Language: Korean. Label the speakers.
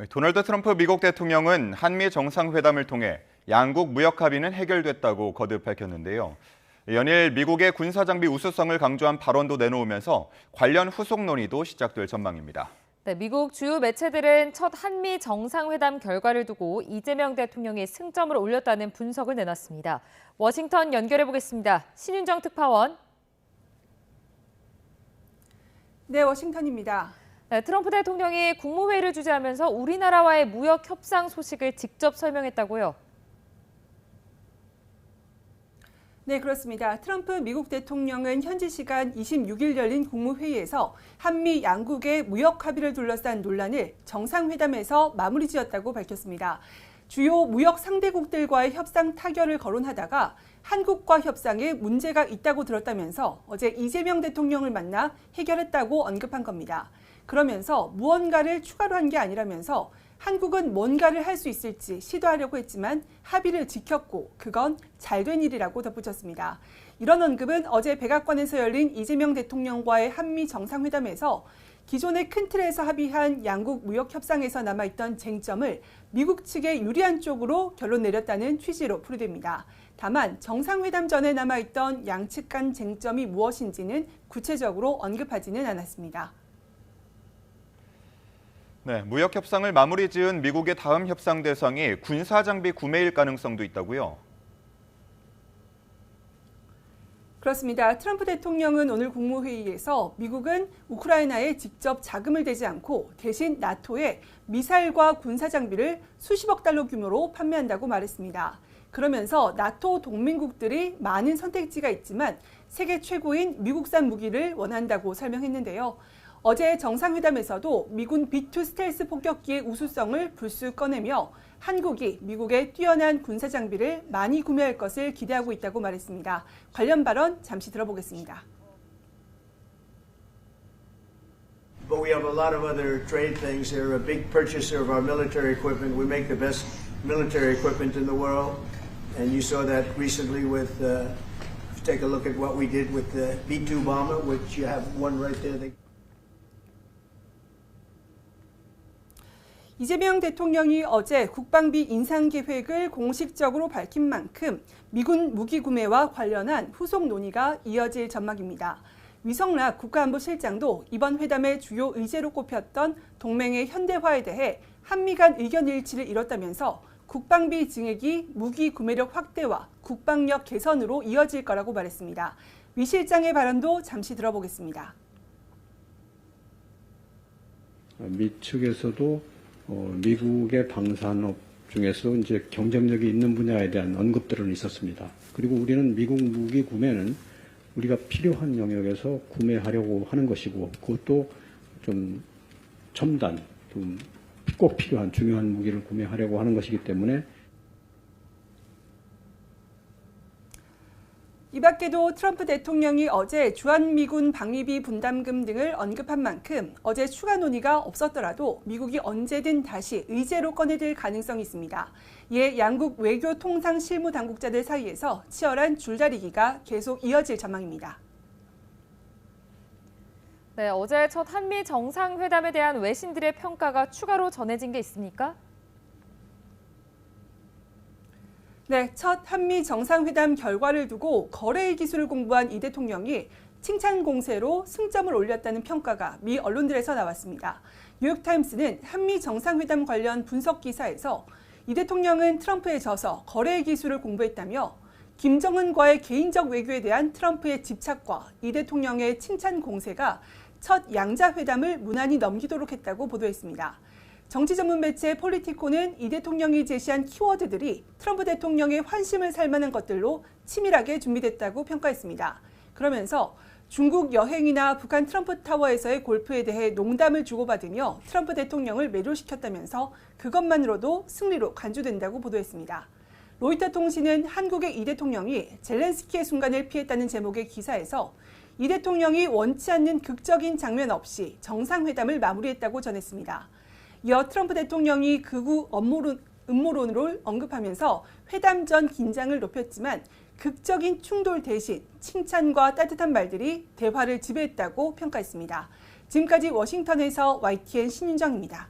Speaker 1: 도널드 트럼프 미국 대통령은 한미 정상회담을 통해 양국 무역 합의는 해결됐다고 거듭 밝혔는데요. 연일 미국의 군사장비 우수성을 강조한 발언도 내놓으면서 관련 후속 논의도 시작될 전망입니다.
Speaker 2: 네, 미국 주요 매체들은 첫 한미 정상회담 결과를 두고 이재명 대통령이 승점을 올렸다는 분석을 내놨습니다. 워싱턴 연결해 보겠습니다. 신윤정 특파원.
Speaker 3: 네, 워싱턴입니다.
Speaker 2: 네, 트럼프 대통령이 국무회의를 주재하면서 우리나라와의 무역 협상 소식을 직접 설명했다고요.
Speaker 3: 네, 그렇습니다. 트럼프 미국 대통령은 현지 시간 26일 열린 국무회의에서 한미 양국의 무역 합의를 둘러싼 논란을 정상회담에서 마무리 지었다고 밝혔습니다. 주요 무역 상대국들과의 협상 타결을 거론하다가 한국과 협상에 문제가 있다고 들었다면서 어제 이재명 대통령을 만나 해결했다고 언급한 겁니다. 그러면서 무언가를 추가로 한 게 아니라면서 한국은 뭔가를 할 수 있을지 시도하려고 했지만 합의를 지켰고 그건 잘된 일이라고 덧붙였습니다. 이런 언급은 어제 백악관에서 열린 이재명 대통령과의 한미 정상회담에서 기존의 큰 틀에서 합의한 양국 무역 협상에서 남아있던 쟁점을 미국 측에 유리한 쪽으로 결론 내렸다는 취지로 풀이됩니다. 다만 정상회담 전에 남아있던 양측 간 쟁점이 무엇인지는 구체적으로 언급하지는 않았습니다.
Speaker 1: 네, 무역 협상을 마무리 지은 미국의 다음 협상 대상이 군사장비 구매일 가능성도 있다고요?
Speaker 3: 그렇습니다. 트럼프 대통령은 오늘 국무회의에서 미국은 우크라이나에 직접 자금을 대지 않고 대신 나토에 미사일과 군사장비를 수십억 달러 규모로 판매한다고 말했습니다. 그러면서 나토 동맹국들이 많은 선택지가 있지만 세계 최고인 미국산 무기를 원한다고 설명했는데요. 어제 정상회담에서도 미군 B-2 스텔스 폭격기의 우수성을 불쑥 꺼내며 한국이 미국의 뛰어난 군사 장비를 많이 구매할 것을 기대하고 있다고 말했습니다. 관련 발언 잠시 들어보겠습니다.
Speaker 4: But we have a lot of other trade things. They're a big purchaser of our military equipment. We make the best military equipment in the world. And you saw that recently with, take a look at what we did with the B-2 bomber, which you have one right there.
Speaker 3: 이재명 대통령이 어제 국방비 인상 계획을 공식적으로 밝힌 만큼 미군 무기 구매와 관련한 후속 논의가 이어질 전망입니다. 위성락 국가안보실장도 이번 회담의 주요 의제로 꼽혔던 동맹의 현대화에 대해 한미 간 의견 일치를 이뤘다면서 국방비 증액이 무기 구매력 확대와 국방력 개선으로 이어질 거라고 말했습니다. 위 실장의 발언도 잠시 들어보겠습니다.
Speaker 5: 미 측에서도 미국의 방산업 중에서 이제 경쟁력이 있는 분야에 대한 언급들은 있었습니다. 그리고 우리는 미국 무기 구매는 우리가 필요한 영역에서 구매하려고 하는 것이고 그것도 좀 첨단, 좀 꼭 필요한 중요한 무기를 구매하려고 하는 것이기 때문에
Speaker 3: 이 밖에도 트럼프 대통령이 어제 주한미군 방위비 분담금 등을 언급한 만큼 어제 추가 논의가 없었더라도 미국이 언제든 다시 의제로 꺼내들 가능성이 있습니다. 이에 양국 외교 통상 실무 당국자들 사이에서 치열한 줄다리기가 계속 이어질 전망입니다.
Speaker 2: 네, 어제 첫 한미 정상회담에 대한 외신들의 평가가 추가로 전해진 게 있습니까?
Speaker 3: 네, 첫 한미 정상회담 결과를 두고 거래의 기술을 공부한 이 대통령이 칭찬 공세로 승점을 올렸다는 평가가 미 언론들에서 나왔습니다. 뉴욕타임스는 한미 정상회담 관련 분석 기사에서 이 대통령은 트럼프에 져서 거래의 기술을 공부했다며 김정은과의 개인적 외교에 대한 트럼프의 집착과 이 대통령의 칭찬 공세가 첫 양자회담을 무난히 넘기도록 했다고 보도했습니다. 정치 전문 매체 폴리티코는 이 대통령이 제시한 키워드들이 트럼프 대통령의 환심을 살 만한 것들로 치밀하게 준비됐다고 평가했습니다. 그러면서 중국 여행이나 북한 트럼프 타워에서의 골프에 대해 농담을 주고받으며 트럼프 대통령을 매료시켰다면서 그것만으로도 승리로 간주된다고 보도했습니다. 로이터 통신은 한국의 이 대통령이 젤렌스키의 순간을 피했다는 제목의 기사에서 이 대통령이 원치 않는 극적인 장면 없이 정상회담을 마무리했다고 전했습니다. 이어 트럼프 대통령이 극우 음모론을 언급하면서 회담 전 긴장을 높였지만 극적인 충돌 대신 칭찬과 따뜻한 말들이 대화를 지배했다고 평가했습니다. 지금까지 워싱턴에서 YTN 신윤정입니다.